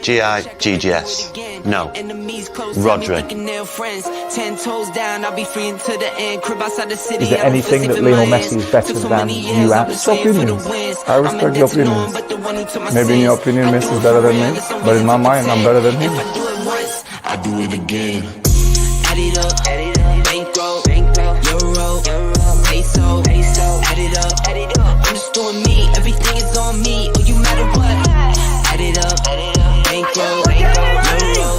G-I-G-G-S. No. Rhodri. Is there anything that Lionel Messi is better than you at? It's opinions. I respect your opinions. Maybe in your opinion Messi is better than me, but in my mind I'm better than him. I do it again. Add it up, bankroll, euro, peso, add it up. I'm just doing me, everything is on me. Oh, you matter what? Add it up, bankroll, euro,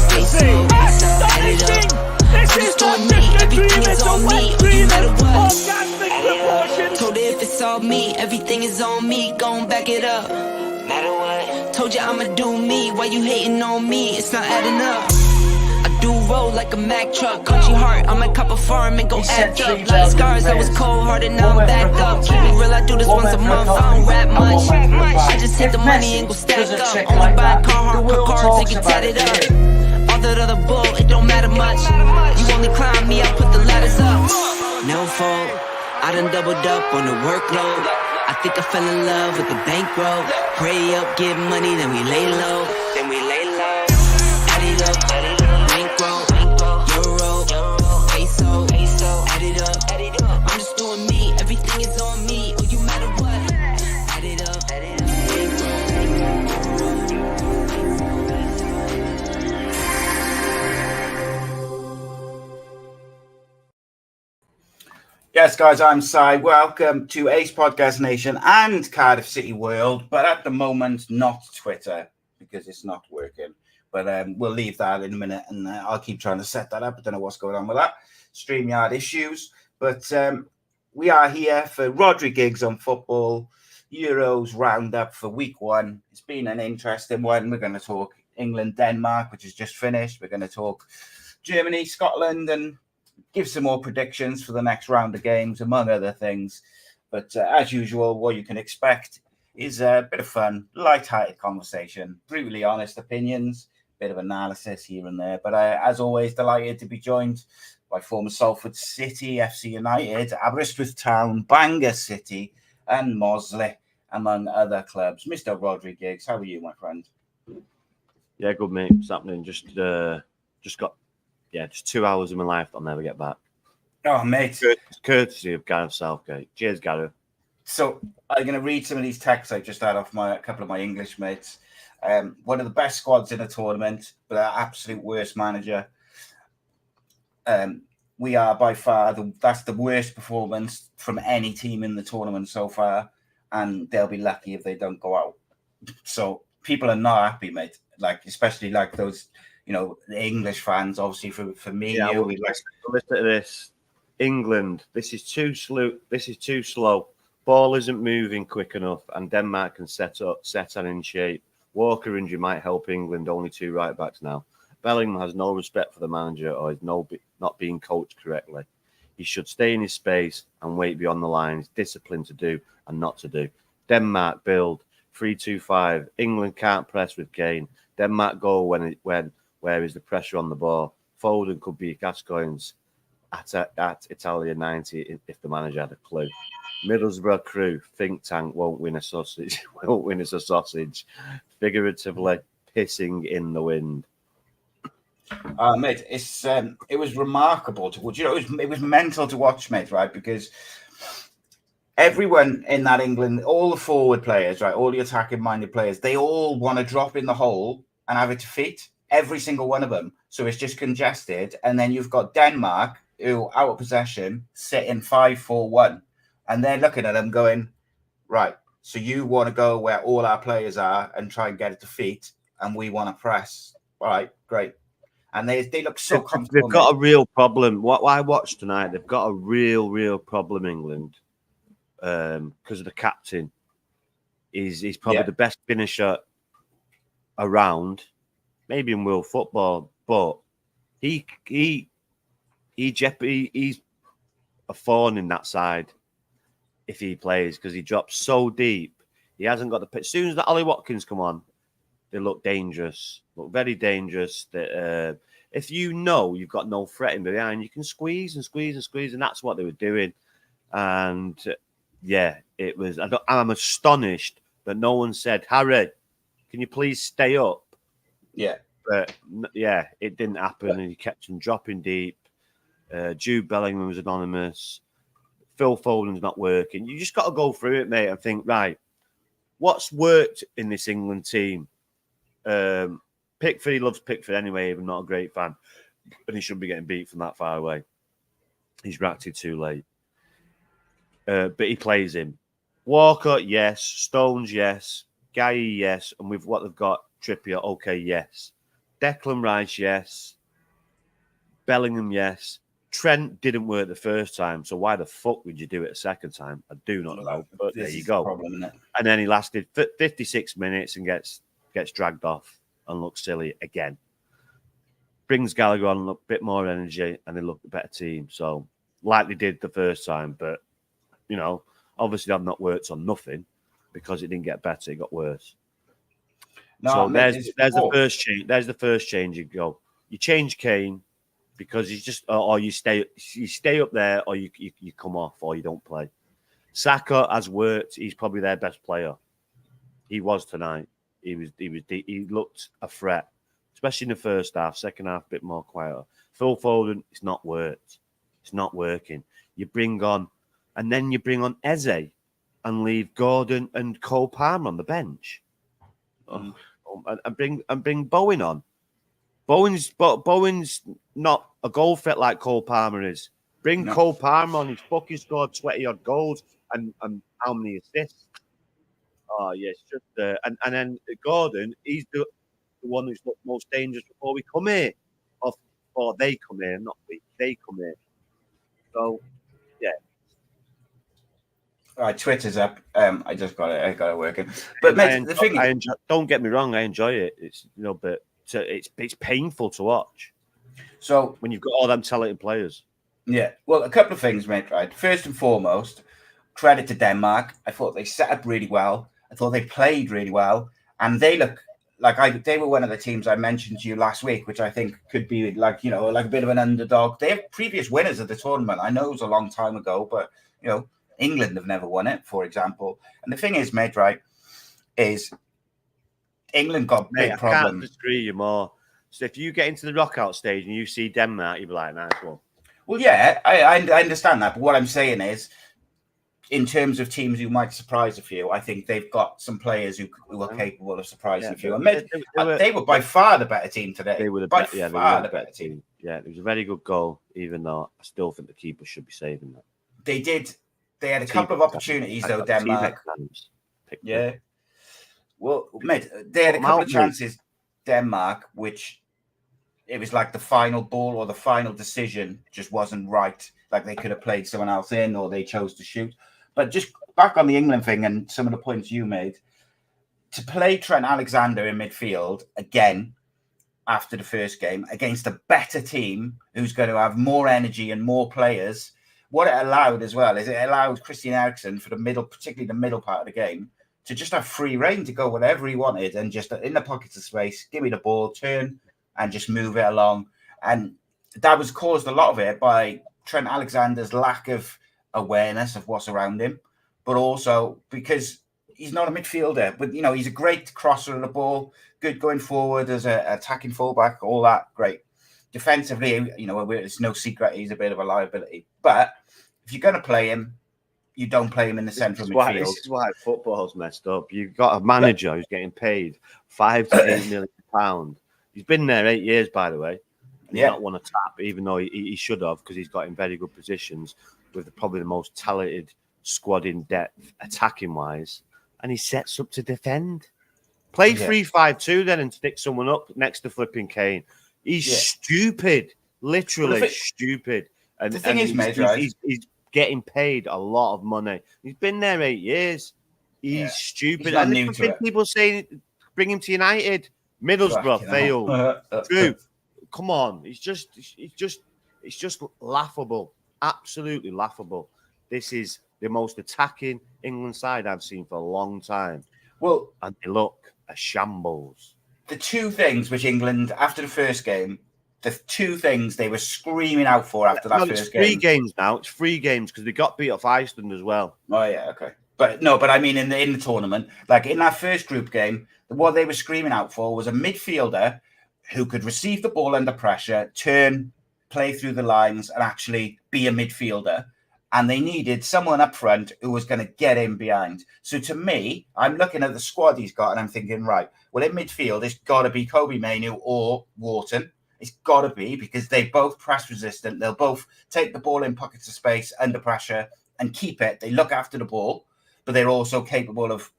peso, add it up. I'm just doing me, everything is on me. Oh, you matter what? Told her if it's all me, everything is on me. Gon' back it up. Matter what? Told you I'ma do me. Why you hating on me? It's not adding up. I do roll like a Mack truck. Country heart, I might cop a farm and go act up. Like scars, I was cold-hearted, now I'm back up. Keep it real, I do this once a month. I don't rap much. I just hit the money and go stack up. Only buy car cards and get tatted up. All that other bull, it don't matter much. You only climb me, I put the ladders up. No fault, I done doubled up on the workload. I think I fell in love with the bankroll. Pray up, get money, then we lay low. Add it up, bankroll, euro, peso, add it up. I'm just doing me, everything is on me. Oh, you matter what? Add it up, Yes, guys, I'm Si. Welcome to Ace Podcast Nation and Cardiff City World, but at the moment, not Twitter, because it's not working. But we'll leave that in a minute, and I'll keep trying to set that up. I don't know what's going on with that. StreamYard issues. But we are here for Rhodri Giggs on football, Euros roundup for week 1. It's been an interesting one. We're going to talk England-Denmark, which has just finished. We're going to talk Germany, Scotland, and give some more predictions for the next round of games, among other things. But as usual, what you can expect is a bit of fun, light-hearted conversation, brutally honest opinions, bit of analysis here and there. But as always, delighted to be joined by former Salford City, FC United, Aberystwyth Town, Bangor City, and Mosley, among other clubs. Mr. Rhodri Giggs, how are you, my friend? Yeah, good, mate. What's happening? Just got 2 hours of my life I'll never get back. Oh, mate. Courtesy of Gareth Southgate. Cheers, Gareth. So I'm going to read some of these texts I just had off a couple of my English mates. One of the best squads in the tournament, but our absolute worst manager. We are by far, that's the worst performance from any team in the tournament so far, and they'll be lucky if they don't go out. So people are not happy, mate. Like, especially like those, the English fans, obviously for me. Yeah, listen to this. England, this is too slow. Ball isn't moving quick enough, and Denmark can set and in shape. Walker injury might help England. Only 2 right backs now. Bellingham has no respect for the manager or is not being coached correctly. He should stay in his space and wait beyond the lines. Discipline to do and not to do. Denmark build 3-2-5. England can't press with Kane. Denmark goal where is the pressure on the ball. Foden could be Gascoigne's at Italia 90 if the manager had a clue. Middlesbrough crew think tank won't win us a sausage. Figuratively pissing in the wind. Mate, it was remarkable to watch. It was mental to watch, mate, right? Because everyone in that England, all the forward players, right, all the attacking-minded players, they all want to drop in the hole and have it to feet. Every single one of them. So it's just congested. And then you've got Denmark, who out of possession, sitting 5-4-1. And they're looking at them going, right, so you want to go where all our players are and try and get it to feet, and we want to press. All right, great. And they look so comfortable. They've got a real problem. What I watched tonight, they've got a real problem, England, because of the captain. He's probably the best finisher around, maybe in world football, but he's a thorn in that side if he plays, because he drops so deep. He hasn't got the pitch. As soon as the Ollie Watkins come on, they look dangerous, look very dangerous. That if you've got no threat in behind, you can squeeze, and that's what they were doing. And it was. I'm astonished that no one said, Harry, can you please stay up Yeah. But yeah, it didn't happen, and he kept him dropping deep. Jude Bellingham was anonymous. Phil Foden's not working. You just got to go through it, mate, and think, right, what's worked in this England team? Pickford, he loves Pickford anyway, even not a great fan, and he shouldn't be getting beat from that far away. He's reacted too late. But he plays him. Walker, yes. Stones, yes. Guy, yes. And with what they've got, Trippier, okay, yes. Declan Rice, yes. Bellingham, yes. Trent didn't work the first time, so why the fuck would you do it a second time? I do not know, but there you go. Problem, isn't it? And then he lasted 56 minutes and gets dragged off and looks silly again. Brings Gallagher on a bit more energy, and they look a better team. So, like they did the first time, but, you know, obviously they've not worked on nothing because it didn't get better, it got worse. No, so there's the first change. There's the first change. You go. You change Keane because he's just, or you stay up there, or you come off, or you don't play. Saka has worked. He's probably their best player. He was tonight. He looked a threat, especially in the first half. Second half, a bit more quieter. Phil Foden, it's not worked. It's not working. You bring on Eze and leave Gordon and Cole Palmer on the bench. And bring Bowen on. Bowen's not a goal threat like Cole Palmer is. Bring Cole Palmer on. He's fucking scored 20-odd goals and how many assists? Oh, yeah, it's just... and then Gordon, he's the one who's looked most dangerous before we come here. Or they come here, not we. They come here. So, yeah. All right, Twitter's up. I just got it. I got it working. But mate, the thing is, don't get me wrong. I enjoy it. It's but it's painful to watch. So when you've got all them talented players. Yeah. Well, a couple of things, mate. Right. First and foremost, credit to Denmark. I thought they set up really well. I thought they played really well, and they look like they were one of the teams I mentioned to you last week, which I think could be like a bit of an underdog. They have previous winners of the tournament. I know it was a long time ago, but England have never won it, for example. And the thing is, mate, right, is England got big problems. I can't disagree you more. So if you get into the knockout stage and you see Denmark, you'll be like, nice one. Well, yeah, I understand that. But what I'm saying is, in terms of teams who might surprise a few, I think they've got some players who are capable of surprising a few. And they were by far the better team today. They were the better team. Yeah, it was a very good goal, even though I still think the keeper should be saving that. They did. They had a couple of opportunities, though, Denmark. Yeah. Well, mate, they had a couple of chances, Denmark, which it was like the final ball or the final decision just wasn't right. Like they could have played someone else in or they chose to shoot. But just back on the England thing and some of the points you made, to play Trent Alexander in midfield again after the first game against a better team who's going to have more energy and more players, what it allowed as well is it allowed Christian Eriksen for the middle, particularly the middle part of the game, to just have free reign to go whatever he wanted and just in the pockets of space, give me the ball, turn and just move it along. And that was caused a lot of it by Trent Alexander's lack of awareness of what's around him, but also because he's not a midfielder, but he's a great crosser of the ball, good going forward as an attacking fullback, all that great. Defensively, it's no secret he's a bit of a liability. But if you're going to play him, you don't play him in the central midfield. This is why football's messed up. You've got a manager who's getting paid £5 to £8 million. He's been there 8 years, by the way. And he's not won a tap, even though he should have, because he's got in very good positions with probably the most talented squad in depth, attacking-wise. And he sets up to defend. Play 3-5-2 then and stick someone up next to flipping Keane. He's stupid, literally stupid. And the thing is, mate, he's getting paid a lot of money. He's been there 8 years. He's stupid. He's not new to it. People saying bring him to United. Middlesbrough failed. True. Come on. It's just laughable. Absolutely laughable. This is the most attacking England side I've seen for a long time. Well, and they look a shambles. The two things which England, after the first game, the two things they were screaming out for after that first game. It's 3 games now. It's 3 games because they got beat off Iceland as well. Oh, yeah, okay. But I mean in the tournament, like in that first group game, what they were screaming out for was a midfielder who could receive the ball under pressure, turn, play through the lines, and actually be a midfielder. And they needed someone up front who was going to get in behind. So to me, I'm looking at the squad he's got and I'm thinking, right, well, in midfield, it's got to be Kobe Mainoo or Wharton. It's got to be because they both press resistant. They'll both take the ball in pockets of space under pressure and keep it. They look after the ball, but they're also capable of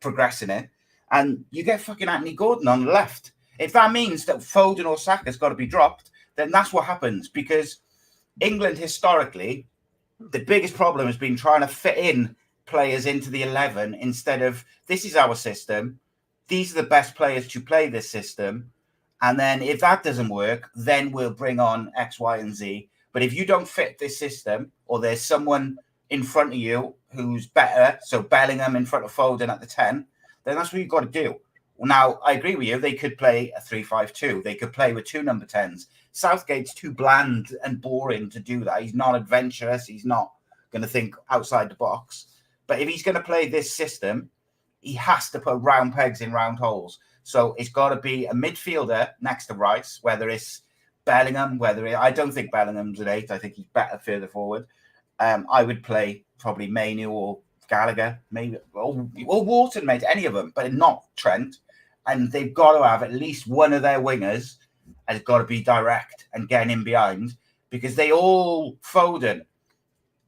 progressing it. And you get fucking Anthony Gordon on the left. If that means that Foden or Saka's got to be dropped, then that's what happens. Because England historically, the biggest problem has been trying to fit in players into the 11 instead of this is our system. These are the best players to play this system. And then if that doesn't work, then we'll bring on X, Y, and Z. But if you don't fit this system or there's someone in front of you who's better, so Bellingham in front of Foden at the 10, then that's what you've got to do. Now, I agree with you. They could play a 3-5-2. They could play with 2 number 10s. Southgate's too bland and boring to do that. He's not adventurous. He's not going to think outside the box. But if he's going to play this system, he has to put round pegs in round holes. So it's got to be a midfielder next to Rice, whether it's Bellingham, I don't think Bellingham's an 8. I think he's better further forward. I would play probably Mainoo or Gallagher, maybe, or Wharton, mate, any of them, but not Trent. And they've got to have at least one of their wingers has got to be direct and getting in behind because they all, Foden,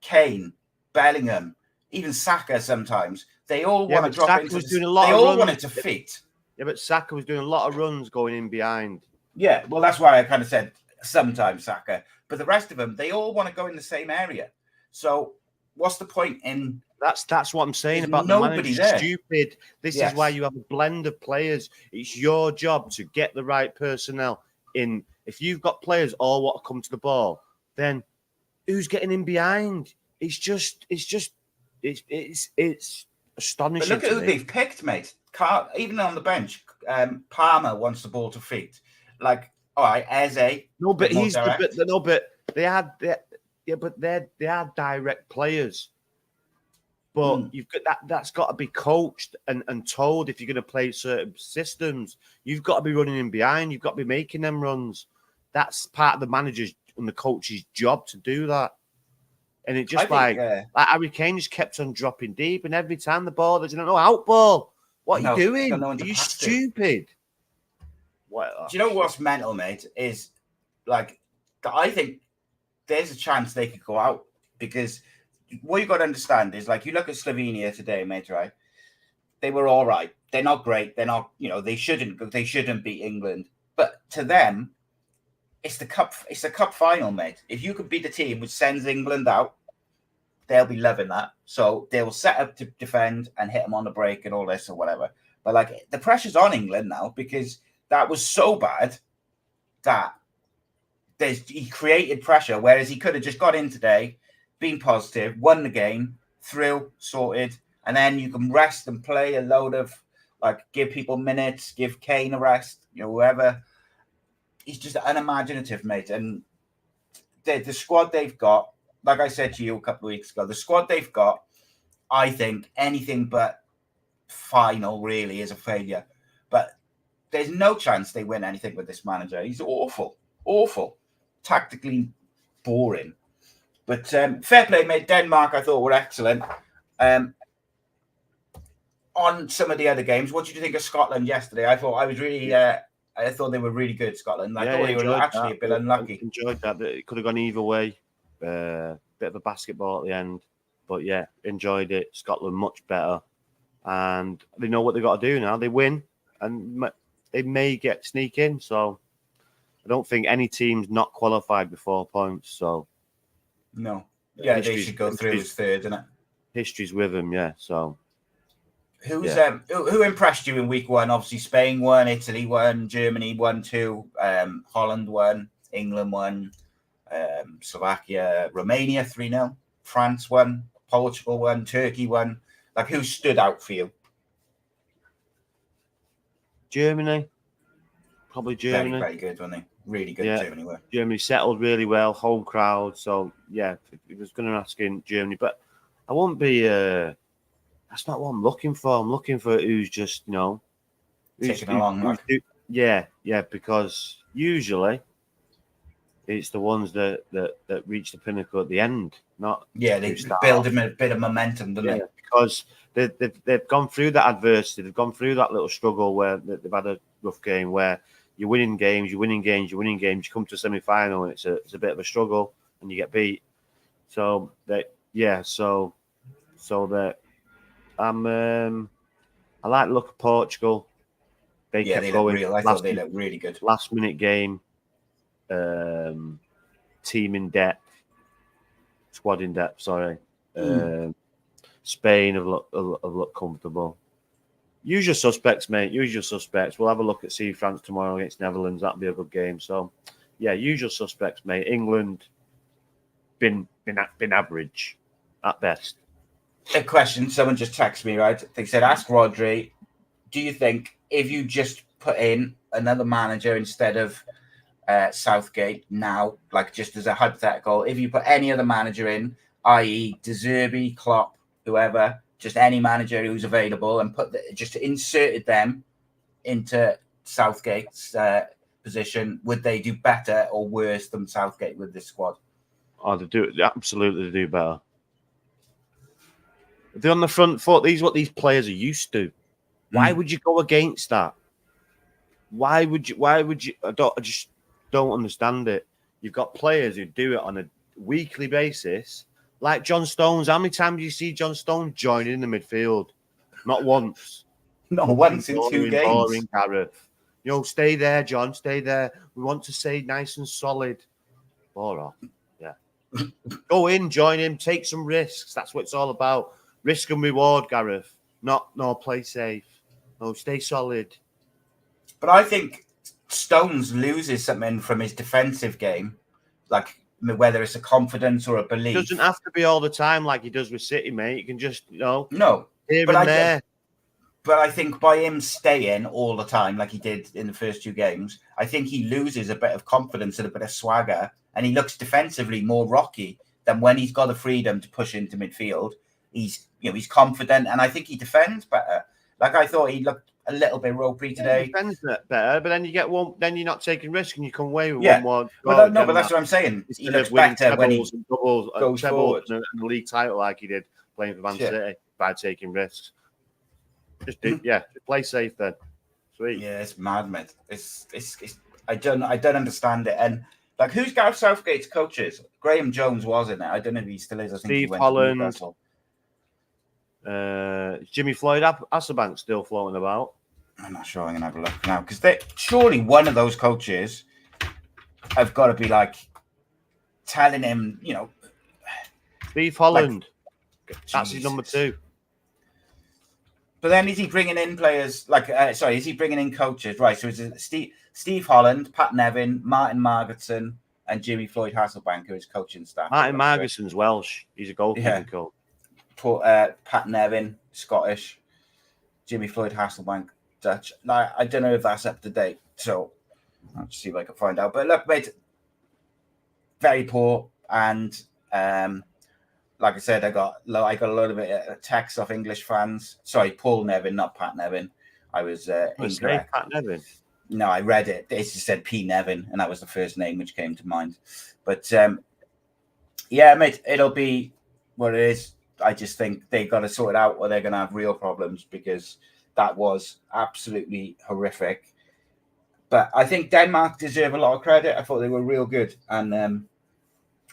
Kane, Bellingham, even Saka sometimes, they all want to drop Saka into was doing a lot of all runs. wanted to feet. Yeah, but Saka was doing a lot of runs going in behind. Yeah, well, that's why I kind of said sometimes Saka. But the rest of them, they all want to go in the same area. So what's the point in... That's what I'm saying about nobody the manager. there. Stupid. This is why you have a blend of players. It's your job to get the right personnel in. If you've got players all want to come to the ball, then who's getting in behind? It's astonishing. But look at who they've picked, mate. Even on the bench, Palmer wants the ball to feet. Like, all right, Eze. No, but they are direct players. But you've got that's got to be coached and told if you're going to play certain systems. You've got to be running in behind. You've got to be making them runs. That's part of the manager's and the coach's job to do that. And it just like Harry Kane just kept on dropping deep, and every time the ball, there's out ball. What are you doing? Are you stupid? Do you know what's mental, mate? Is like I think there's a chance they could go out because. What you got to understand is, like, you look at Slovenia today, mate, right? They were all right. They're not great. They're not, they shouldn't beat England. But to them, it's the cup final, mate. If you could be the team which sends England out, they'll be loving that. So they will set up to defend and hit them on the break and all this or whatever. But like the pressure's on England now because that was so bad that he created pressure, whereas he could have just got in today, been positive, won the game, through, sorted, and then you can rest and play a load of, give people minutes, give Kane a rest, whoever. He's just unimaginative, mate. And the squad they've got, like I said to you a couple of weeks ago, the squad they've got, I think anything but final really is a failure. But there's no chance they win anything with this manager. He's awful, tactically boring. But fair play, mate. Denmark, I thought, were excellent. On some of the other games, what did you think of Scotland yesterday? I thought they were really good, Scotland. I thought they were actually a bit unlucky. I enjoyed that. It could have gone either way. Bit of a basketball at the end. But yeah, enjoyed it. Scotland much better. And they know what they've got to do now. They win and they may sneak in. So I don't think any team's not qualified before points. So no. Yeah, they should go through as third, isn't it? History's with them, yeah. So who impressed you in week one? Obviously, Spain won, Italy won, Germany won 2, Holland won, England won, Slovakia, Romania 3-0, France won, Portugal won, Turkey won. Like, who stood out for you? Germany. Probably Germany. Very, very good, weren't they? Really good, yeah. Germany were. Germany settled really well, home crowd. So, yeah, I was going to ask in Germany. But I won't be That's not what I'm looking for. I'm looking for who's just, Taking along. Yeah, because usually it's the ones that reach the pinnacle at the end, not they build him a bit of momentum, don't they? Because they've gone through that adversity, they've gone through that little struggle where they've had a rough game where you're winning games, you come to a semi-final and it's a bit of a struggle and you get beat. So I like the look of Portugal. They kept going. I thought they looked really good. Last minute game, team in depth, squad in depth. Sorry, Spain have looked comfortable. Use your suspects, mate. Use your suspects. We'll have a look at France tomorrow against Netherlands. That'll be a good game. So, yeah, use your suspects, mate. England been average at best. A question. Someone just texted me. Right? They said, "Ask Rhodri. Do you think if you just put in another manager instead of Southgate now, like just as a hypothetical, if you put any other manager in, i.e. De Zerbi, Klopp, whoever, just any manager who's available, and just inserted them into Southgate's position, would they do better or worse than Southgate with this squad?" Oh, they do better. They're on the front foot. These are what these players are used to. Why would you go against that? Why would you? I just don't understand it. You've got players who do it on a weekly basis, like John Stones. How many times do you see John Stones joining in the midfield? Not once. Not once in 2 games. Boring, Gareth. Stay there, John. Stay there. We want to stay nice and solid. Bore off. Yeah. Go in, join him, take some risks. That's what it's all about. Risk and reward, Gareth. No, play safe. No, stay solid. But I think Stones loses something from his defensive game, like whether it's a confidence or a belief. It doesn't have to be all the time like he does with City, mate. You can just, No, here and there. But I think by him staying all the time, like he did in the first 2 games, I think he loses a bit of confidence and a bit of swagger, and he looks defensively more rocky than when he's got the freedom to push into midfield. He's confident, and I think he defends better. Like I thought he looked a little bit ropey today. He defends better, but then you get one. Then you're not taking risk, and you come away with one more. But that's what I'm saying. He looks better when he goes forward and the league title like he did playing for Man City by taking risks. Just play safe then. Sweet. Yeah, it's mad, mate. It's I don't understand it. And like, who's Gareth Southgate's coaches? Graham Jones was in it. I don't know if he still is. I think Steve Holland. Jimmy Floyd Hasselbank still floating about. I'm not sure. I'm gonna have a look now because surely one of those coaches have got to be like telling him, Steve Holland. That's his number 2. But then is he bringing in players is he bringing in coaches? Right. So it's Steve Holland, Pat Nevin, Martin Margetson, and Jimmy Floyd Hasselbank, who is coaching staff. Martin Margetson's Welsh. He's a goalkeeping coach. Pat Nevin, Scottish. Jimmy Floyd Hasselbank, Dutch. I don't know if that's up to date. So I'll just see if I can find out. But look, mate, very poor. And like I said, I got a lot of text off English fans. Sorry, Paul Nevin, not Pat Nevin. I was incorrect. Pat Nevin. No, I read it. It just said P. Nevin, and that was the first name which came to mind. But mate, it'll be what it is. I just think they got to sort it out, or they're going to have real problems, because that was absolutely horrific. But I think Denmark deserve a lot of credit. I thought they were real good. And I'll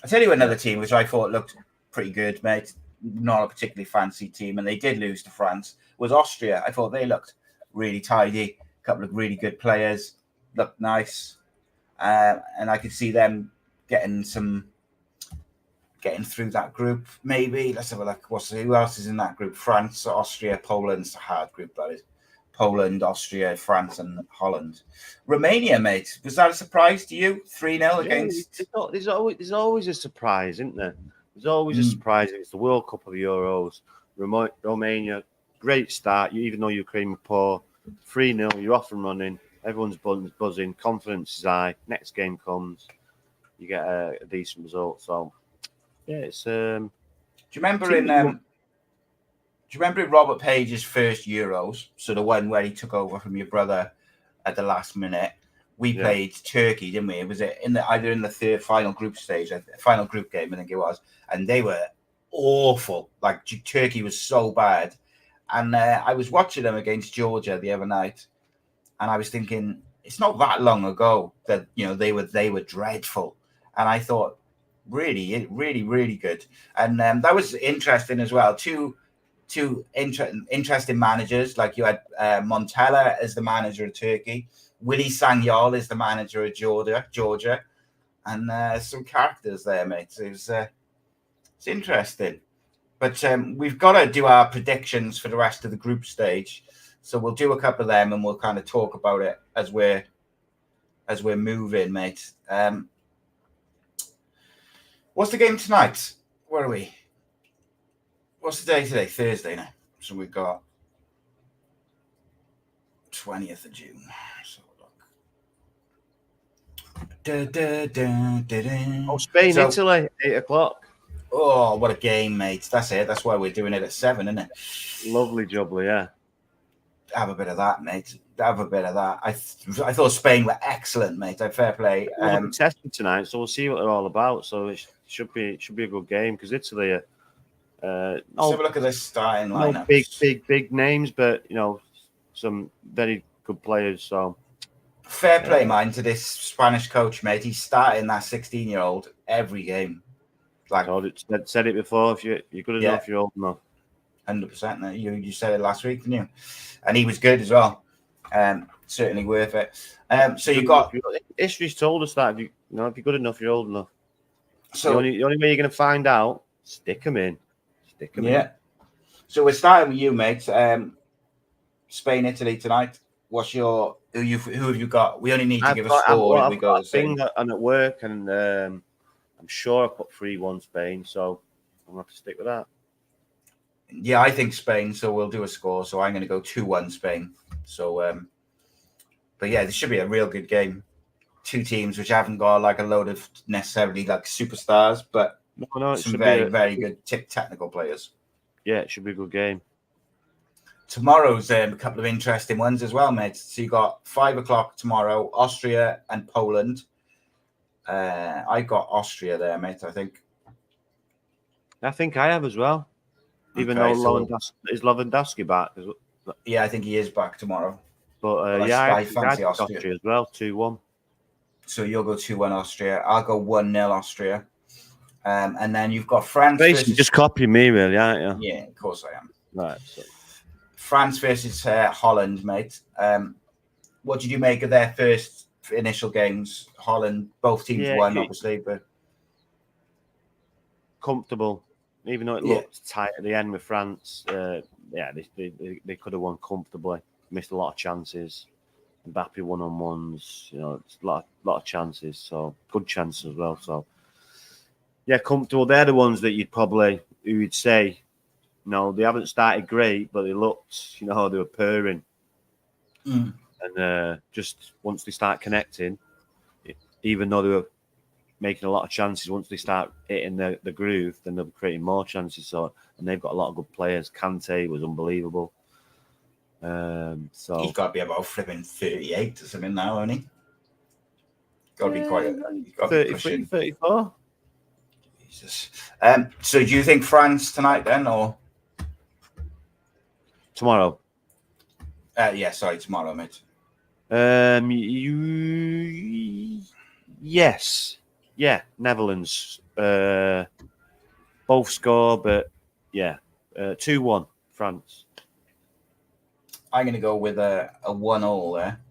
tell you another team which I thought looked pretty good, mate. Not a particularly fancy team, and they did lose to France, was Austria. I thought they looked really tidy. A couple of really good players, looked nice. And I could see them getting through that group, maybe. Let's have a look. Who else is in that group? France, Austria, Poland. It's a hard group, that is. Poland, Austria, France, and Holland. Romania, mate. Was that a surprise to you? 3-0 against... There's always a surprise, isn't there? There's always a surprise. It's the World Cup of Euros. Romania, great start. Even though Ukraine were poor, 3-0, you're off and running. Everyone's buzzing. Confidence is high. Next game comes. You get a decent result. So... yeah, it's. Do you remember in you remember Robert Page's first Euros? So the one where he took over from your brother at the last minute. We played Turkey, didn't we? It was either in the third final group stage, final group game, I think it was, and they were awful. Like Turkey was so bad, and I was watching them against Georgia the other night, and I was thinking it's not that long ago that they were dreadful, and I thought really, really, really good, and that was interesting as well. Two interesting managers, like you had Montella as the manager of Turkey, Willy Sagnol is the manager of Georgia, and some characters there, mate. It's interesting, but we've got to do our predictions for the rest of the group stage. So we'll do a couple of them, and we'll kind of talk about it as we're moving, mate. What's the game tonight? Where are we? What's the day today? Thursday now. So we've got 20th of June. So look. Spain, Italy, 8:00. Oh, what a game, mate. That's it. That's why we're doing it at 7, isn't it? Lovely jubbly, yeah. Have a bit of that, mate. Have a bit of that. I thought Spain were excellent, mate. Fair play. We're testing tonight, so we'll see what they're all about. So it should be a good game because Italy are. Let's have a look at this starting lineup. Big names, but some very good players. So fair play, man, to this Spanish coach, mate. He's starting that 16-year-old every game. Like I said it before. If you're good enough, you're old enough. 100%. You said it last week, didn't you? And he was good as well. Certainly worth it. So you got history's told us that if you're good enough, you're old enough. So the only way you're going to find out, stick them in. Yeah. So we're starting with you, mate. Spain, Italy tonight. Who have you got? We only need to give a score if we go the same. I'm at work, and I'm sure I put 3-1 Spain, so I'm going to have to stick with that. Yeah, I think Spain, so we'll do a score. So I'm going to go 2-1 Spain. So, but yeah, this should be a real good game. Two teams which haven't got like a load of necessarily like superstars, but some very, very good technical players. Yeah, it should be a good game. Tomorrow's a couple of interesting ones as well, mate. So you got 5:00 tomorrow, Austria and Poland. I got Austria there, mate. I think I have as well. Even though Lewandowski back? Yeah, I think he is back tomorrow. But I fancy Austria as well, 2-1. So you'll go 2-1 Austria. I'll go 1-0 Austria. And then you've got France. Basically, just copy me, really, aren't you? Yeah, of course I am. Right. So. France versus Holland, mate. What did you make of their first initial games? Holland, both teams won, obviously, but comfortable. Even though it looked tight at the end with France, they could have won comfortably. Missed a lot of chances. Mbappe one-on-ones, it's a lot of chances. So good chances as well. So yeah, comfortable. They're the ones that you'd say, they haven't started great, but they looked, they were purring. And just once they start connecting, even though they were making a lot of chances, once they start hitting the groove, then they're creating more chances. So, and they've got a lot of good players. Kante was unbelievable. So he's got to be about flipping 38 or something now, hasn't he? Got to be quite 33, 34. Jesus. So do you think France tonight then, or tomorrow? Tomorrow, mate. Yes. Yeah, Netherlands. Both score, but 2-1 France. I'm going to go with a 1-1 there.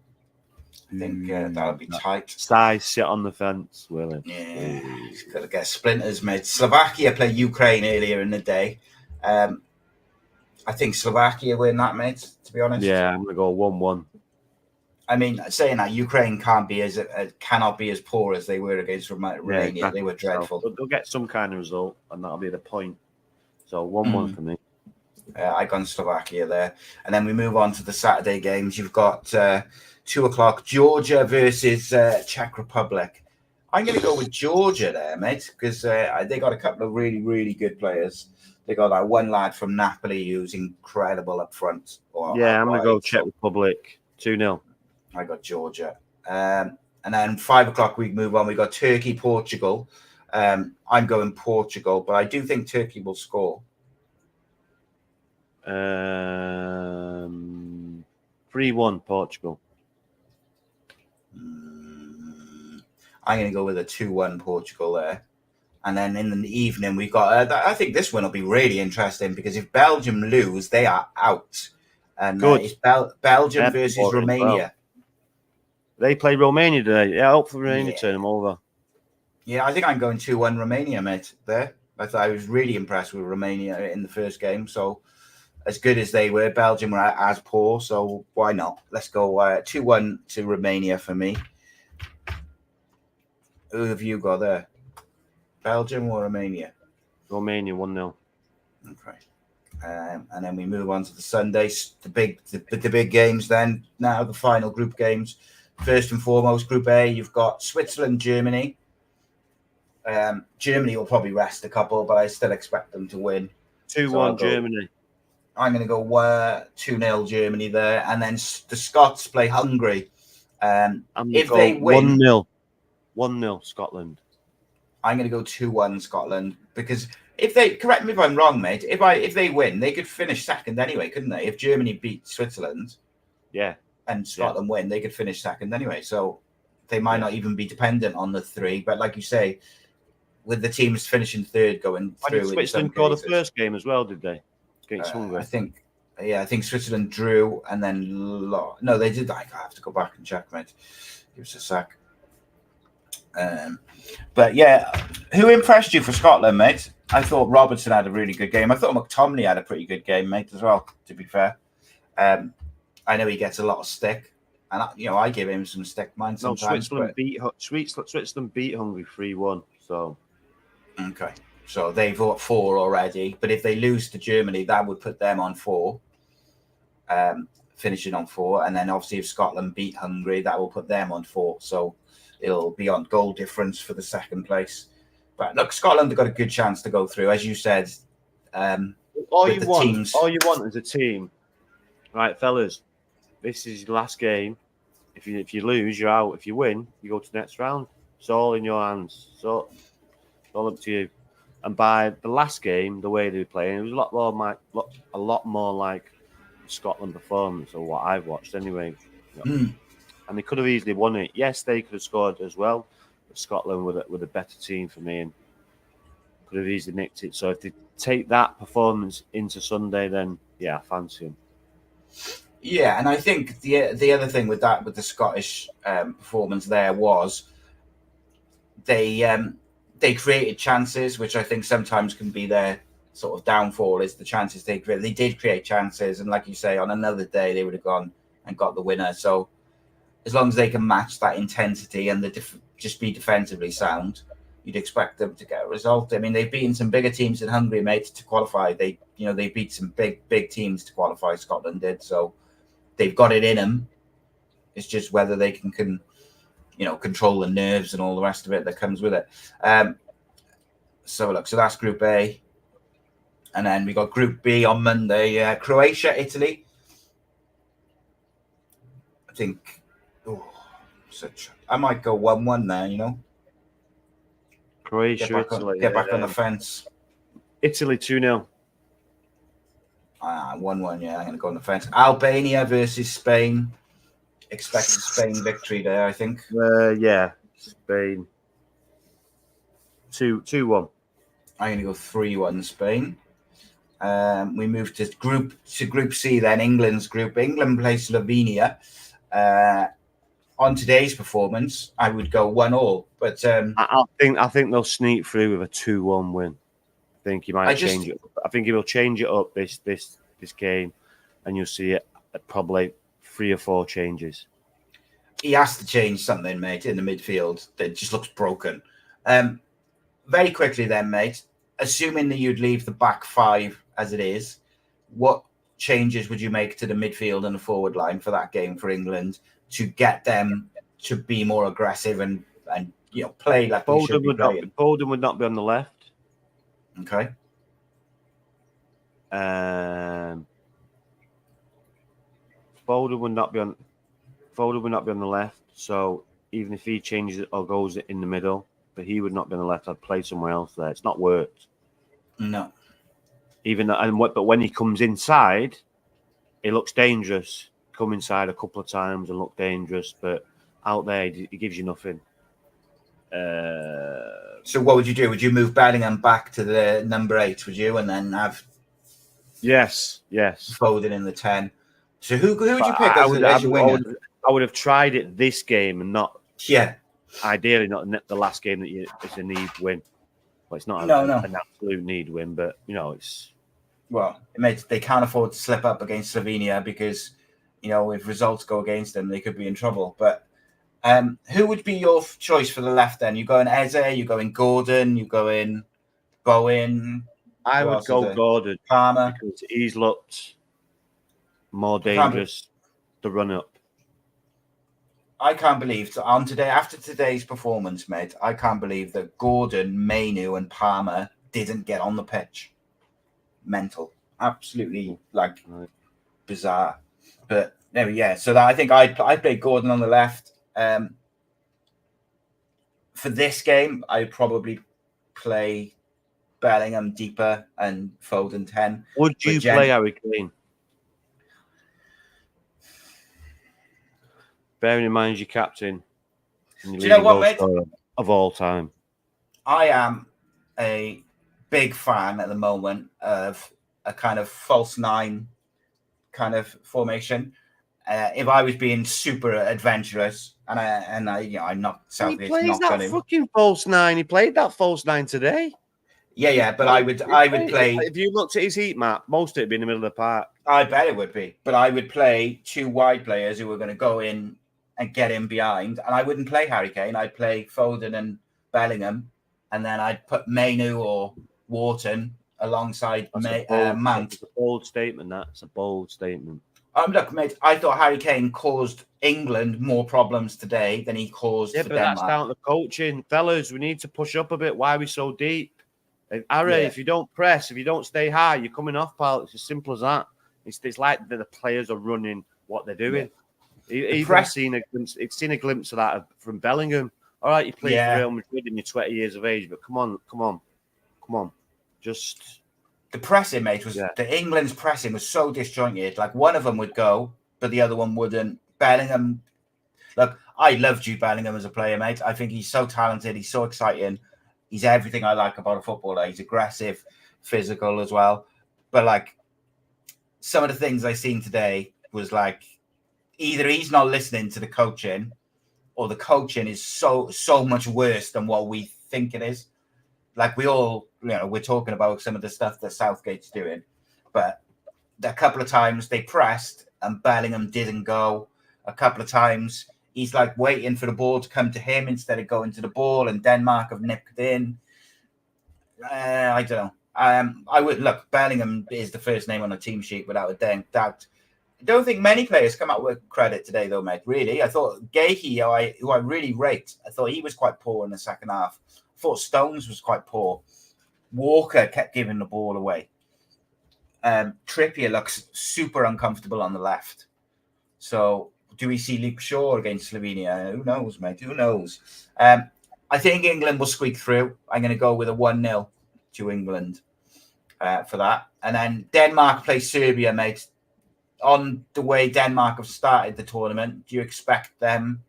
I think that'll be tight. Size sit on the fence, will it? Yeah, he's got to get splinters, mate. Slovakia played Ukraine earlier in the day. I think Slovakia win that, mate, to be honest. Yeah, I'm going to go 1-1. I mean, saying that, Ukraine cannot be as poor as they were against Romania. Exactly. They were dreadful. So they'll get some kind of result, and that'll be the point. So 1-1 for me. I gone Slovakia there. And then we move on to the Saturday games. You've got 2:00 Georgia versus Czech Republic. I'm going to go with Georgia there, mate, because they got a couple of really, really good players. They got that one lad from Napoli who's incredible up front. Yeah, I'm going to go Czech Republic 2-0. I got Georgia. And then 5 o'clock, we move on. We got Turkey, Portugal. I'm going Portugal, but I do think Turkey will score. 3-1 Portugal. I'm going to go with a 2-1 Portugal there. And then in the evening, we've got, I think this one will be really interesting because if Belgium lose, they are out. And it's Belgium versus Romania. Well. They play Romania today. Yeah, I hope for Romania to turn them over. Yeah, I think I'm going 2-1 Romania, mate, there. I was really impressed with Romania in the first game. So as good as they were, Belgium were as poor. So why not? Let's go 2-1 to Romania for me. Who have you got there? Belgium or Romania? Romania 1-0. Okay. And then we move on to the Sundays, the big games then. Now the final group games. First and foremost, Group A, you've got Switzerland, Germany. Germany will probably rest a couple, but I still expect them to win. 2-1 Germany. I'm going to go 2-0 Germany there. And then the Scots play Hungary. If they win... 1-0 Scotland. I'm going to go 2-1 Scotland because if they, correct me if I'm wrong, mate, if they win, they could finish second anyway, couldn't they? If Germany beat Switzerland, and Scotland win, they could finish second anyway. So they might not even be dependent on the three. But like you say, with the teams finishing third going through, did Switzerland score the first game as well? Did they against Hungary? I think Switzerland drew and then no, they did. I have to go back and check, mate. Give us a sec. But yeah, who impressed you for Scotland, mate? I thought Robertson had a really good game. I thought McTominay had a pretty good game, mate, as well, to be fair. I know he gets a lot of stick, and I give him some stick mine sometimes. Switzerland beat Hungary 3-1. So okay, so they've got 4 already. But if they lose to Germany, that would put them on 4, finishing on 4. And then obviously if Scotland beat Hungary, that will put them on 4. So it'll be on goal difference for the second place. But look, Scotland have got a good chance to go through, as you said. All you want is a team, right, fellas? This is your last game. If you lose, you're out. If you win, you go to the next round. It's all in your hands. So it's all up to you. And by the last game, the way they were playing, it was a lot more like Scotland performance, or what I've watched anyway. And they could have easily won it. Yes, they could have scored as well. But Scotland with a better team for me and could have easily nicked it. So if they take that performance into Sunday, then I fancy them. Yeah, and I think the other thing with the Scottish performance there was they created chances, which I think sometimes can be their sort of downfall, is the chances they create. They did create chances, and like you say, on another day they would have gone and got the winner. So as long as they can match that intensity and just be defensively sound, you'd expect them to get a result. I mean, they've beaten some bigger teams in Hungary, mate, to qualify. They beat some big teams to qualify. Scotland did, so they've got it in them. It's just whether they can control the nerves and all the rest of it that comes with it. So that's Group A, and then we got Group B on Monday. Croatia, Italy. I think. I might go 1-1 there. Croatia, Italy. Get back on the fence. Italy 2-0. 1-1. Yeah, I'm going to go on the fence. Albania versus Spain. Expected Spain victory there, I think. Spain. 2-1. I'm going to go 3-1 Spain. We move to Group C then. England's group. England plays Slovenia. On today's performance, I would go 1-1, but I think they'll sneak through with a 2-1 win. I think he might change it. I think he will change it up this game, and you'll see it at probably 3 or 4 changes. He has to change something, mate, in the midfield that just looks broken. Very quickly then, mate, assuming that you'd leave the back 5 as it is, what changes would you make to the midfield and the forward line for that game for England to get them to be more aggressive and play like they should be playing. Foden would not be on the left. Okay. Foden would not be on the left. So even if he changes it or goes in the middle, but he would not be on the left, I'd play somewhere else there. It's not worked. No. But when he comes inside, he looks dangerous. Come inside a couple of times and look dangerous, but out there he gives you nothing. So what would you do? Would you move Bellingham back to the number 8? Would you, and then have yes Foden in the 10? So who would you pick as your winger? I would have tried it this game and not. Yeah. Ideally, not the last game that it's a need win. Well, it's not an absolute need win, but it's. Well, they can't afford to slip up against Slovenia because if results go against them, they could be in trouble. But who would be your choice for the left then? You going Eze, you going Gordon, you going Bowen? I would go Gordon. Palmer. Because he's looked more dangerous to run up. I can't believe after today's performance, mate, I can't believe that Gordon, Mainu and Palmer didn't get on the pitch. Mental. Absolutely bizarre. But there we go. So I think I'd play Gordon on the left. For this game, I'd probably play Bellingham deeper and Foden 10. Would you play Harry Keane? Bearing in mind your captain and your leading goal scorer of all time. I am a big fan at the moment of a kind of false 9 kind of formation. If I was being super adventurous, I'm not Southgate. He plays that fucking false 9. He played that false 9 today. Yeah, but I would play. If you looked at his heat map, most of it'd be in the middle of the park. I bet it would be, but I would play 2 wide players who were going to go in and get in behind, and I wouldn't play Harry Kane. I'd play Foden and Bellingham, and then I'd put Mainu or Wharton alongside Mount. It's a bold statement. That's a bold statement. Look, mate, I thought Harry Kane caused England more problems today than he caused for Denmark. That's down to coaching. Fellas, we need to push up a bit. Why are we so deep? If you don't press, if you don't stay high, you're coming off, pal. It's as simple as that. It's like the players are running what they're doing. It's seen a glimpse of that from Bellingham. All right, you played for Real Madrid and you're 20 years of age, but come on. Just the pressing, mate, the England's pressing was so disjointed. Like one of them would go, but the other one wouldn't. Bellingham, look, I love Jude Bellingham as a player, mate. I think he's so talented. He's so exciting. He's everything I like about a footballer. He's aggressive, physical as well. But some of the things I seen today was either he's not listening to the coaching, or the coaching is so much worse than what we think it is. We all, we're talking about some of the stuff that Southgate's doing, but a couple of times they pressed and Bellingham didn't go. A couple of times he's waiting for the ball to come to him instead of going to the ball, and Denmark have nipped in. I don't know. I would look. Bellingham is the first name on the team sheet without a doubt. I don't think many players come out with credit today, though, mate. Really, I thought Gahey, who I really rate, I thought he was quite poor in the second half. I thought Stones was quite poor. Walker kept giving the ball away. Trippier looks super uncomfortable on the left. So, do we see Luke Shaw against Slovenia? Who knows, mate? Who knows? I think England will squeak through. I'm going to go with a 1-0 to England for that. And then Denmark play Serbia, mate. On the way Denmark have started the tournament, do you expect them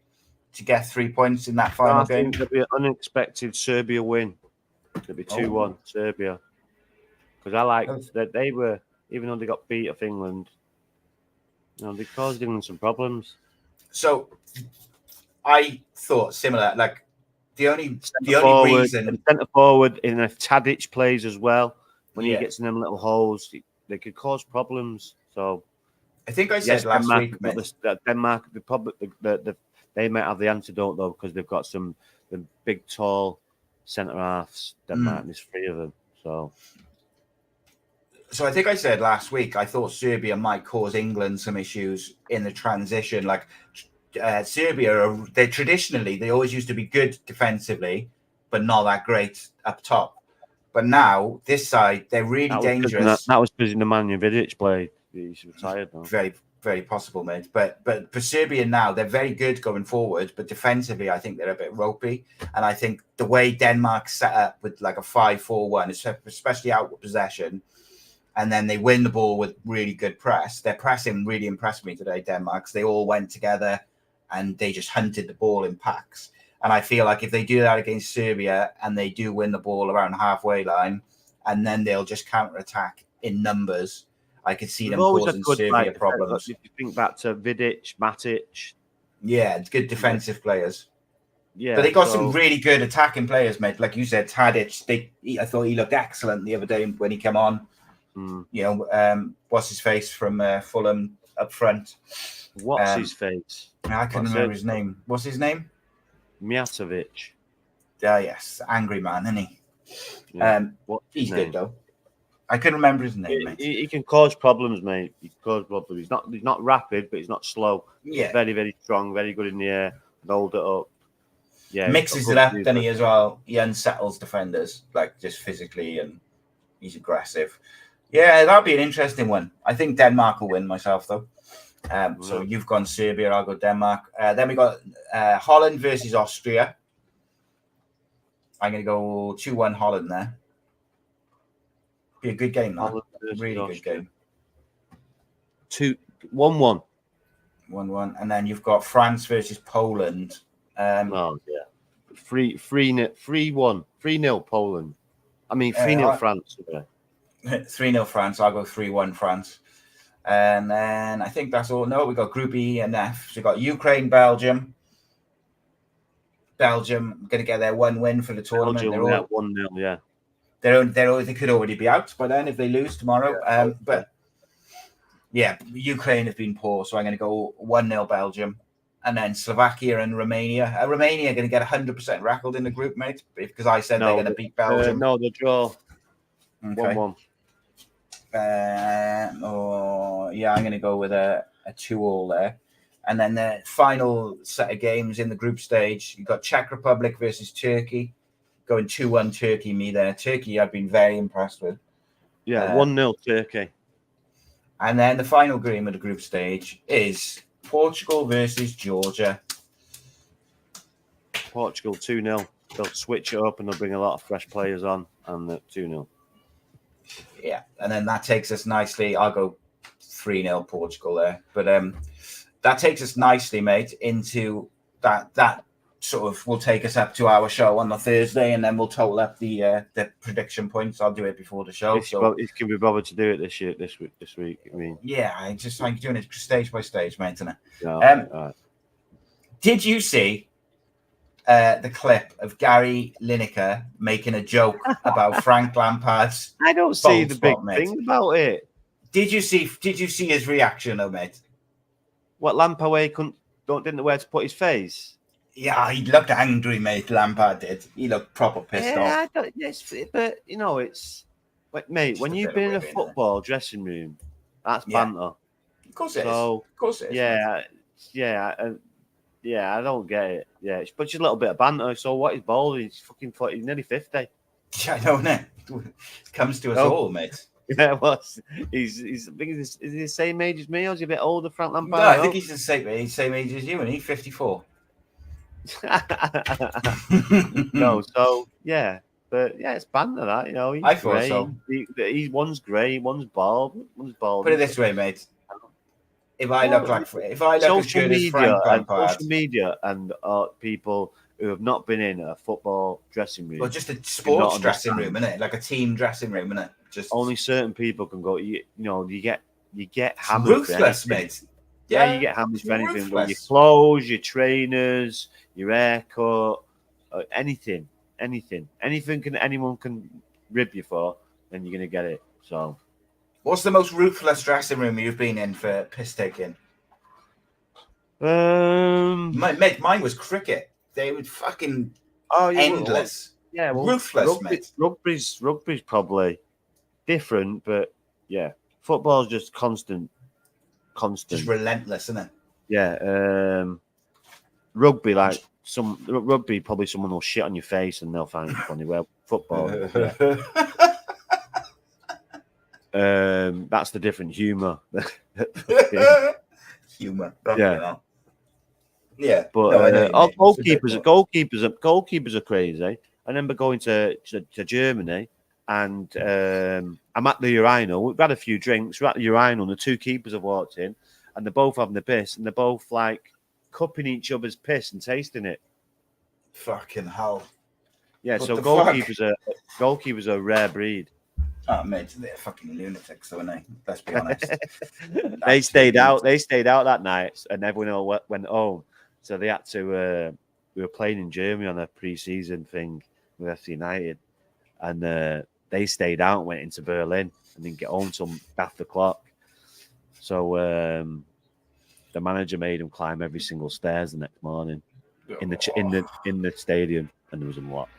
to get 3 points in that final game? I think there'll be an unexpected Serbia win. It'll be 2-1 Serbia. Because I like that they were, even though they got beat off England, they caused England some problems. So I thought similar. The only reason centre forward in if Tadic plays as well, when he gets in them little holes, they could cause problems. So I think I said last week, Denmark, they might have the antidote though, because they've got the big, tall centre halves. Denmark, there's 3 of them. So I think I said last week, I thought Serbia might cause England some issues in the transition. Serbia, they always used to be good defensively, but not that great up top. But now this side, they're really dangerous. That was because Nemanja Vidic played. He's retired now. Very, very possible, mate. But for Serbia now, they're very good going forward, but defensively, I think they're a bit ropey. And I think the way Denmark set up with like a 5-4-1, especially out with possession, and then they win the ball with really good press. Their pressing really impressed me today, Denmark, because they all went together and they just hunted the ball in packs. And I feel like if they do that against Serbia and they do win the ball around the halfway line, and then they'll just counter-attack in numbers, I could see them causing Serbia problems. If you think back to Vidic, Matic. Yeah, it's good defensive players. Yeah, but they got some really good attacking players, mate. Like you said, Tadic, I thought he looked excellent the other day when he came on. You know, what's his face from Fulham up front? What's his face? I couldn't remember his name. What's his name? Mijatovic. Yes, angry man, isn't he? Yeah. He's good though. I couldn't remember his name, mate. He can cause problems, mate. He can cause problems. He's not rapid, but he's not slow. Yeah. He's very, very strong, very good in the air, and hold it up. Yeah, mixes it up, doesn't he, as well? He unsettles defenders, like just physically, and he's aggressive. Yeah, that'll be an interesting one. I think Denmark will win myself, though. So you've gone Serbia, I'll go Denmark. Then we got Holland versus Austria. I'm going to go 2-1 Holland there. Be a good game, though. Really good game. 1-1. 1-1. And then you've got France versus Poland. 3-1. 3-0 Poland. I mean, 3-0 France. 3-0 France. I'll go 3-1 France. And then I think that's all. No, we got Group E and F. So we got Ukraine, Belgium. Belgium going to get their one win for the tournament. Belgium, they're all 1-0, yeah. They could already be out by then if they lose tomorrow. But yeah, Ukraine have been poor, so I'm going to go 1-0 Belgium. And then Slovakia and Romania. Romania are going to get 100% record in the group, mate, because I said they're going to beat Belgium. No, the draw. Okay. 1-1. I'm going to go with a 2-2 there. And then the final set of games in the group stage, you've got Czech Republic versus Turkey. Going 2-1 Turkey, me there. Turkey, I've been very impressed with. Yeah, 1-0 Turkey. And then the final game of the group stage is Portugal versus Georgia. Portugal 2-0. They'll switch it up and they'll bring a lot of fresh players on, and 2-0. Yeah, and then that takes us nicely. I'll go 3-0 Portugal there. But that takes us nicely, mate, into that sort of will take us up to our show on the Thursday, and then we'll total up the prediction points. I'll do it before the show. It can be bothered to do it this week. I mean, yeah, I'm doing it stage by stage, mate. Isn't it? No, Did you see the clip of Gary Lineker making a joke about Frank Lampard's? I don't see the big mate. thing about it. Did you see his reaction, though, mate? What, Lampard didn't know where to put his face? Yeah, he looked angry, mate. Lampard did. He looked proper pissed off. But you know, it's like, mate, when you've been in a football dressing room, that's banter. Of course it is. Of course it is. Yeah, I don't get it. Yeah, it's just a little bit of banter. So what? He's bald. He's fucking 40. He's nearly 50. Yeah, I know, innit? It comes to us all, mate. Yeah, well, he's is he the same age as me, or is he a bit older, Frank Lampard? No, I think he's the same age as you, and he's 54. No, so yeah, but yeah, it's banter that, you know. I thought so. One's grey, one's bald, Put it this way, mate. If I look as good as Frank Lampard, social media and people who have not been in a football dressing room, well, just a sports dressing room, innit? Like a team dressing room, innit? Just only certain people can go. You get hammered. Ruthless, mate. Yeah, you get hammered for anything. Your clothes, your trainers, your haircut, anything. Anyone can rib you for, then you're gonna get it. So, what's the most ruthless dressing room you've been in for piss taking? Mate, mine was cricket. They were fucking endless. Yeah, well, ruthless, mate. Rugby's probably different, but yeah, football's just constant. Just relentless, isn't it? Yeah. rugby, like rugby, probably someone will shit on your face and they'll find it funny. Well, football, yeah. That's the different humour. Humour, yeah. Yeah, But no, goalkeepers are crazy. I remember going to Germany, and I'm at the urinal. We've had a few drinks. We're at the urinal, and the two keepers have walked in, and they're both having the piss, and they're both like cupping each other's piss and tasting it. Fucking hell! Yeah, What so the goalkeepers are a rare breed. Oh, mate, they're fucking lunatics, though, aren't they? Let's be honest. They stayed out that night, and everyone all went home. So they had to. We were playing in Germany on a pre-season thing with FC United, and they stayed out and went into Berlin and didn't get home till after clock. So the manager made them climb every single stairs the next morning in the stadium, and there was a lot.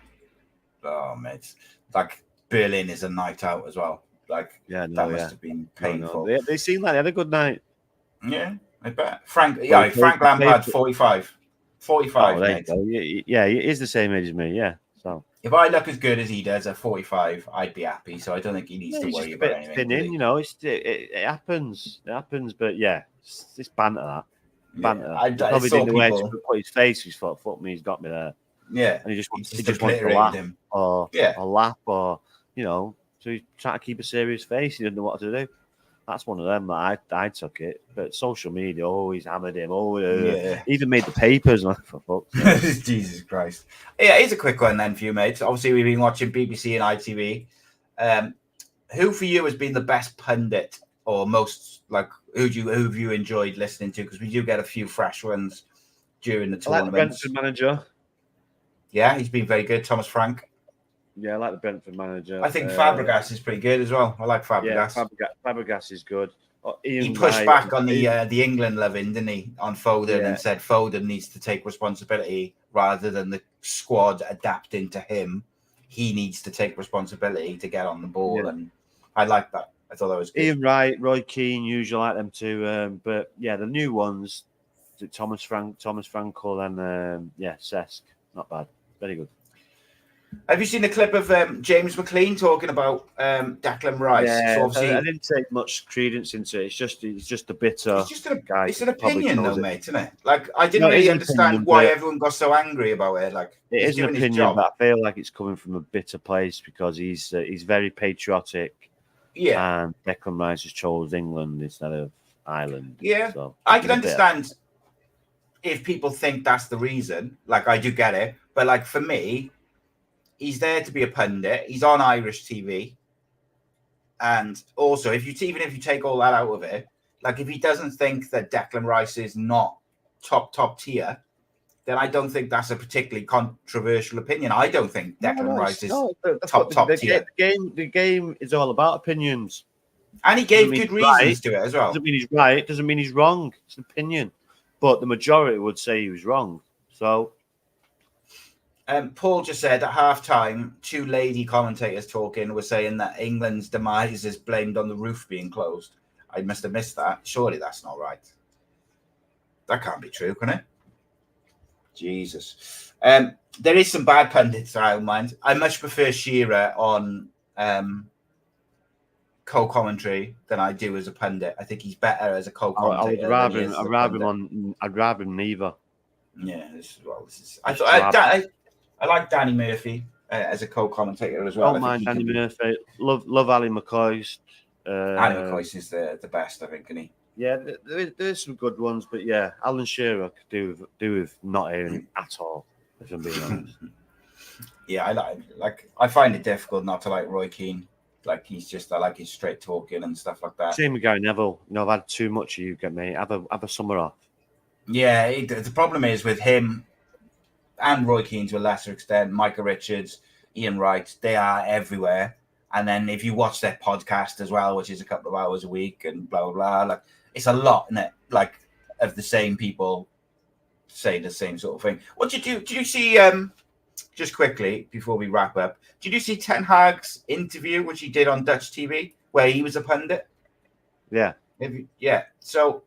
Oh, mate, like Berlin is a night out as well. Like, that must have been painful. No. They seemed like they had a good night. Yeah, I bet. Frank Lampard, 45. 45, oh, mate. Yeah, he is the same age as me, yeah. So if I look as good as he does at 45, I'd be happy. So I don't think he needs to worry about anything. Thin in, it happens. It happens, but yeah, it's banter that. Banter. I probably didn't know where to put his face. He thought, fuck me, he's got me there. Yeah. And he just wants to laugh him. or laugh or, so he's trying to keep a serious face. He didn't know what to do. That's one of them that I took it. But social media always hammered him. Even made the papers. For fuck's sake. Jesus Christ. Yeah, here's a quick one then for you, mate. Obviously, we've been watching BBC and ITV. Who for you has been the best pundit or most, like, who have you enjoyed listening to? Because we do get a few fresh ones during the tournament. I like the Brentford manager. Yeah, he's been very good. Thomas Frank. Yeah, I like the Brentford manager. I think Fabregas is pretty good as well. I like Fabregas. Yeah, Fabregas is good. He pushed back on the England loving, didn't he, on Foden, and said Foden needs to take responsibility rather than the squad adapting to him. He needs to take responsibility to get on the ball, and I like that. I thought that was good. Ian Wright, Roy Keane, usually like them too. But yeah, the new ones, Thomas Frankel, and Cesc, not bad, very good. Have you seen the clip of James McLean talking about Declan Rice? Yeah, so obviously, I didn't take much credence into it. It's just a bitter. It's an opinion, though, mate, isn't it? Like, I didn't really understand why everyone got so angry about it. Like, it is an opinion, but I feel like it's coming from a bitter place because he's very patriotic. Yeah, and Declan Rice has chose England instead of Ireland. Yeah, so I can understand if people think that's the reason. Like, I do get it, but like for me, he's there to be a pundit. He's on Irish TV. And also, even if you take all that out of it, like if he doesn't think that Declan Rice is not top tier, then I don't think that's a particularly controversial opinion. I don't think Declan Rice is top tier. The game is all about opinions. And he gave good reasons to it as well. Doesn't mean he's right. Doesn't mean he's wrong. It's an opinion. But the majority would say he was wrong. So... Paul just said at halftime, two lady commentators talking were saying that England's demise is blamed on the roof being closed. I must have missed that. Surely that's not right. That can't be true, can it? Jesus. There is some bad pundits, I don't mind. I much prefer Shearer on co-commentary than I do as a pundit. I think he's better as a co-commentator. I'd rather him neither. Yeah, I like Danny Murphy as a co-commentator as well. I don't mind Danny Murphy. Love Ali McCoist. Ali McCoist is the best, I think, isn't he? Yeah, there's some good ones, but yeah, Alan Shearer could do with not hearing him at all, if I'm being honest. Yeah, I find it difficult not to like Roy Keane. Like I like his straight talking and stuff like that. Same with Gary Neville. I've had too much of you, get me. Have a summer off. Yeah, the problem is with him and Roy Keane to a lesser extent, Micah Richards, Ian Wright, they are everywhere. And then if you watch their podcast as well, which is a couple of hours a week and blah, blah, blah, like it's a lot, isn't it? Like of the same people saying the same sort of thing. What did you see, just quickly before we wrap up, did you see Ten Hag's interview, which he did on Dutch TV, where he was a pundit? Yeah. Yeah. So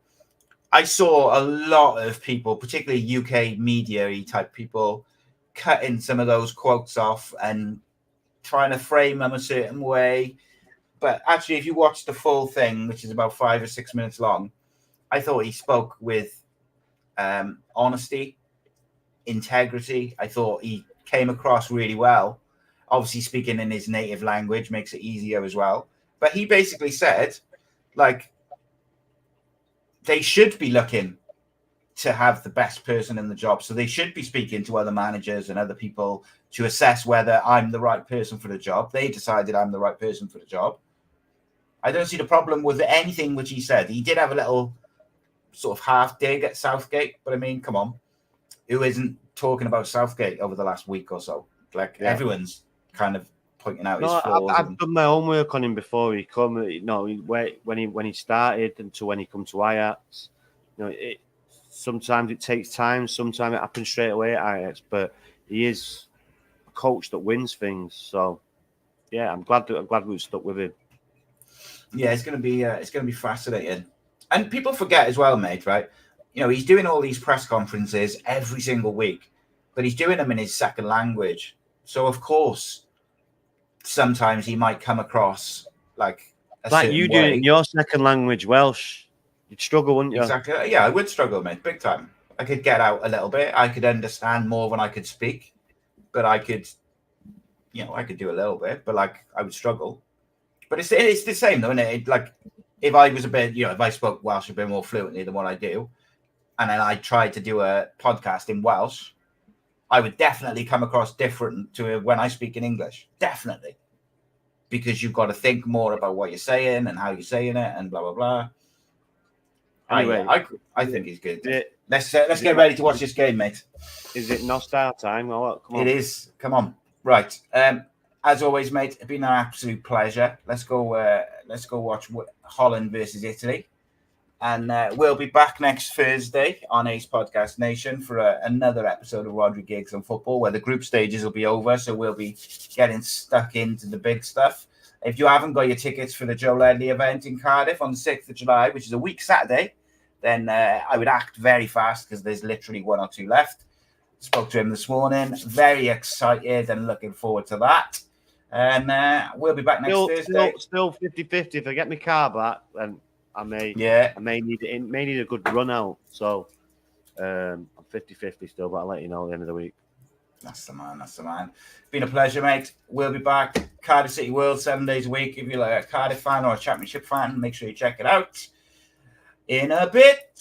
I saw a lot of people, particularly UK media type people, cutting some of those quotes off and trying to frame them a certain way. But actually, if you watch the full thing, which is about 5 or 6 minutes long, I thought he spoke with honesty, integrity. I thought he came across really well. Obviously, speaking in his native language makes it easier as well. But he basically said, like, they should be looking to have the best person in the job. So they should be speaking to other managers and other people to assess whether I'm the right person for the job. They decided I'm the right person for the job. I don't see the problem with anything which he said. He did have a little sort of half dig at Southgate, but I mean, come on. Who isn't talking about Southgate over the last week or so? Like, everyone's kind of pointing out his flaws. I've done my homework on him before he come. When he started and to when he come to Ajax, sometimes it takes time. Sometimes it happens straight away at Ajax. But he is a coach that wins things. So yeah, I'm glad we stuck with him. Yeah, it's gonna be fascinating. And people forget as well, mate. Right? He's doing all these press conferences every single week, but he's doing them in his second language. So of course, sometimes he might come across like you do it in your second language, Welsh. You'd struggle, wouldn't you? Exactly. Yeah, I would struggle, mate, big time. I could get out a little bit. I could understand more than I could speak, but I could do a little bit. But like, I would struggle. But it's the same though, isn't it? Like, if I was a bit, if I spoke Welsh a bit more fluently than what I do, and then I tried to do a podcast in Welsh, I would definitely come across different to when I speak in English. Definitely. Because you've got to think more about what you're saying and how you're saying it and blah, blah, blah. Anyway, I think he's good. Let's get ready to watch this game, mate. Is it Nostar time? Oh, come on. It is. Come on. Right. As always, mate, it's been an absolute pleasure. Let's go watch Holland versus Italy. And we'll be back next Thursday on Ace Podcast Nation for another episode of Rhodri Giggs on Football, where the group stages will be over. So we'll be getting stuck into the big stuff. If you haven't got your tickets for the Joe Ledley event in Cardiff on the 6th of July, which is a week Saturday, then I would act very fast because there's literally 1 or 2 left. Spoke to him this morning. Very excited and looking forward to that. And we'll be back next Thursday. Still 50-50. If I get my car back, then I may need a good run out. So I'm 50-50 still, but I'll let you know at the end of the week. That's the man. Been a pleasure, mate. We'll be back. Cardiff City World 7 days a week. If you're like a Cardiff fan or a Championship fan, make sure you check it out. In a bit.